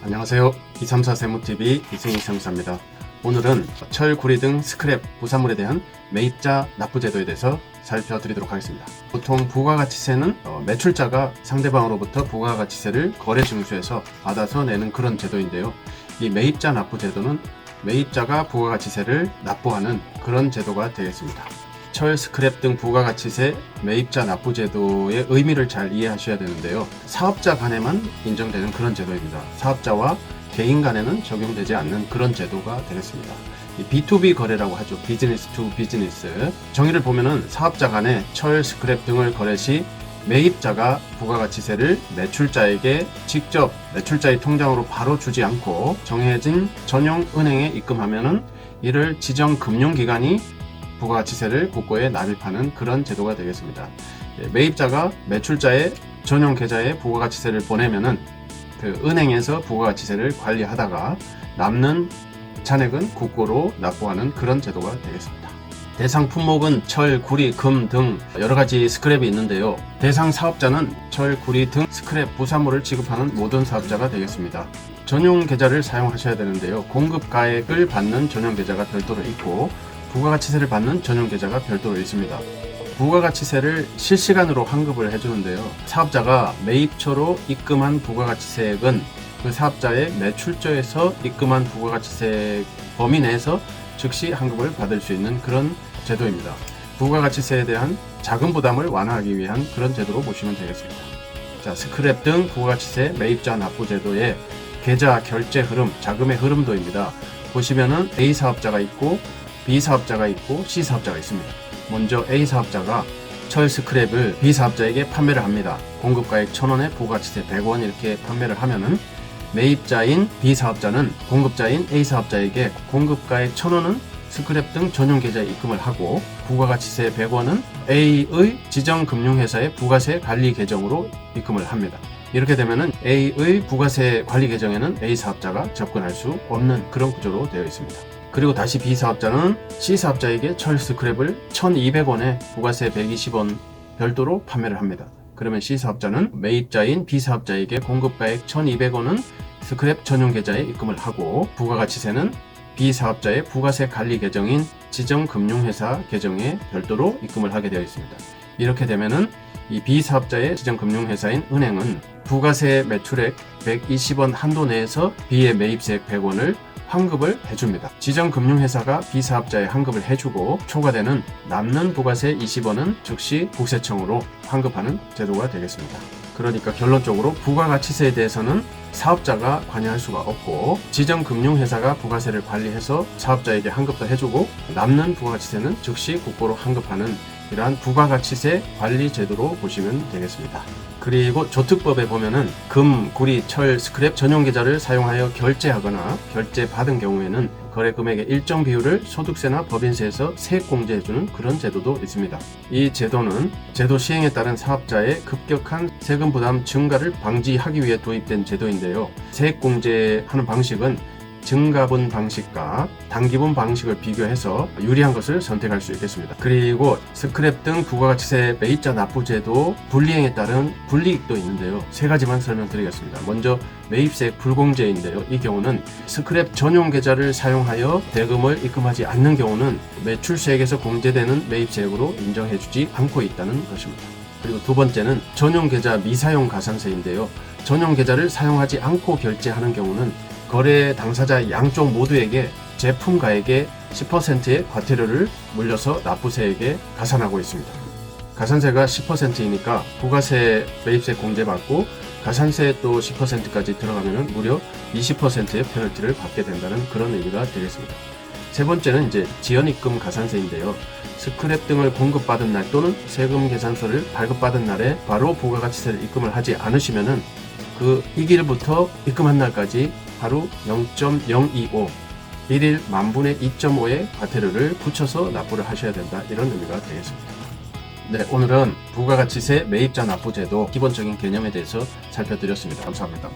안녕하세요. 234 세무TV 이승희 세무사입니다. 오늘은 철, 구리 등 스크랩, 부산물에 대한 매입자 납부 제도에 대해서 살펴드리도록 하겠습니다. 보통 부가가치세는 매출자가 상대방으로부터 부가가치세를 거래증수에서 받아서 내는 그런 제도인데요. 이 매입자 납부 제도는 매입자가 부가가치세를 납부하는 그런 제도가 되겠습니다. 철, 스크랩 등 부가가치세 매입자 납부 제도의 의미를 잘 이해하셔야 되는데요. 사업자 간에만 인정되는 그런 제도입니다. 사업자와 개인 간에는 적용되지 않는 그런 제도가 되겠습니다. B2B 거래라고 하죠. 비즈니스 투 비즈니스. 정의를 보면은 사업자 간에 철, 스크랩 등을 거래 시 매입자가 부가가치세를 매출자에게 직접 매출자의 통장으로 바로 주지 않고 정해진 전용 은행에 입금하면은 이를 지정 금융기관이 부가가치세를 국고에 납입하는 그런 제도가 되겠습니다. 매입자가 매출자의 전용 계좌에 부가가치세를 보내면은 그 은행에서 부가가치세를 관리하다가 남는 잔액은 국고로 납부하는 그런 제도가 되겠습니다. 대상 품목은 철, 구리, 금 등 여러가지 스크랩이 있는데요. 대상 사업자는 철, 구리 등 스크랩 부산물을 지급하는 모든 사업자가 되겠습니다. 전용 계좌를 사용하셔야 되는데요. 공급가액을 받는 전용 계좌가 별도로 있고 부가가치세를 받는 전용 계좌가 별도로 있습니다. 부가가치세를 실시간으로 환급을 해주는데요. 사업자가 매입처로 입금한 부가가치세액은 그 사업자의 매출처에서 입금한 부가가치세 범위 내에서 즉시 환급을 받을 수 있는 그런 제도입니다. 부가가치세에 대한 자금 부담을 완화하기 위한 그런 제도로 보시면 되겠습니다. 자, 스크랩 등 부가가치세 매입자 납부 제도의 계좌 결제 흐름, 자금의 흐름도입니다. 보시면은 A 사업자가 있고 B 사업자가 있고 C 사업자가 있습니다. 먼저 A 사업자가 철 스크랩을 B 사업자에게 판매를 합니다. 공급가액 1,000원에 부가가치세 100원 이렇게 판매를 하면은 매입자인 B 사업자는 공급자인 A 사업자에게 공급가액 1,000원은 스크랩 등 전용 계좌에 입금을 하고 부가가치세 100원은 A의 지정금융회사의 부가세 관리 계정으로 입금을 합니다. 이렇게 되면은 A의 부가세 관리 계정에는 A 사업자가 접근할 수 없는 그런 구조로 되어 있습니다. 그리고 다시 B 사업자는 C 사업자에게 철 스크랩을 1,200원에 부가세 120원 별도로 판매를 합니다. 그러면 C 사업자는 매입자인 B 사업자에게 공급가액 1,200원은 스크랩 전용 계좌에 입금을 하고 부가가치세는 B 사업자의 부가세 관리 계정인 지정금융회사 계정에 별도로 입금을 하게 되어 있습니다. 이렇게 되면은 이 B 사업자의 지정금융회사인 은행은 부가세 매출액 120원 한도 내에서 B의 매입세액 100원을 환급을 해줍니다. 지정금융회사가 B사업자에 환급을 해주고 초과되는 남는 부가세 20원은 즉시 국세청으로 환급하는 제도가 되겠습니다. 그러니까 결론적으로 부가가치세에 대해서는 사업자가 관여할 수가 없고 지정금융회사가 부가세를 관리해서 사업자에게 환급도 해주고 남는 부가가치세는 즉시 국고로 환급하는 이러한 부가가치세 관리 제도로 보시면 되겠습니다. 그리고 조특법에 보면은 금, 구리, 철, 스크랩 전용 계좌를 사용하여 결제하거나 결제받은 경우에는 거래 금액의 일정 비율을 소득세나 법인세에서 세액공제해주는 그런 제도도 있습니다. 이 제도는 제도 시행에 따른 사업자의 급격한 세금 부담 증가를 방지하기 위해 도입된 제도인데요. 세액공제하는 방식은 증가분 방식과 단기분 방식을 비교해서 유리한 것을 선택할 수 있겠습니다. 그리고 스크랩 등 부가가치세 매입자 납부제도 분리행에 따른 불이익도 있는데요. 세 가지만 설명드리겠습니다. 먼저 매입세액 불공제인데요. 이 경우는 스크랩 전용 계좌를 사용하여 대금을 입금하지 않는 경우는 매출세액에서 공제되는 매입세액으로 인정해주지 않고 있다는 것입니다. 그리고 두 번째는 전용 계좌 미사용 가산세인데요. 전용 계좌를 사용하지 않고 결제하는 경우는 거래 당사자 양쪽 모두에게 제품가액의 10%의 과태료를 물려서 납부세액에 가산하고 있습니다. 가산세가 10%이니까 부가세 매입세 공제받고 가산세 또 10%까지 들어가면 무려 20%의 페널티를 받게 된다는 그런 의미가 되겠습니다. 세 번째는 이제 지연입금 가산세인데요. 스크랩 등을 공급받은 날 또는 세금 계산서를 발급받은 날에 바로 부가가치세를 입금을 하지 않으시면은 그 이 일부터 입금한 날까지 하루 0.025 1일 만분의 2.5의 과태료를 붙여서 납부를 하셔야 된다 이런 의미가 되겠습니다. 네, 오늘은 부가가치세 매입자 납부 제도 기본적인 개념에 대해서 살펴드렸습니다. 감사합니다.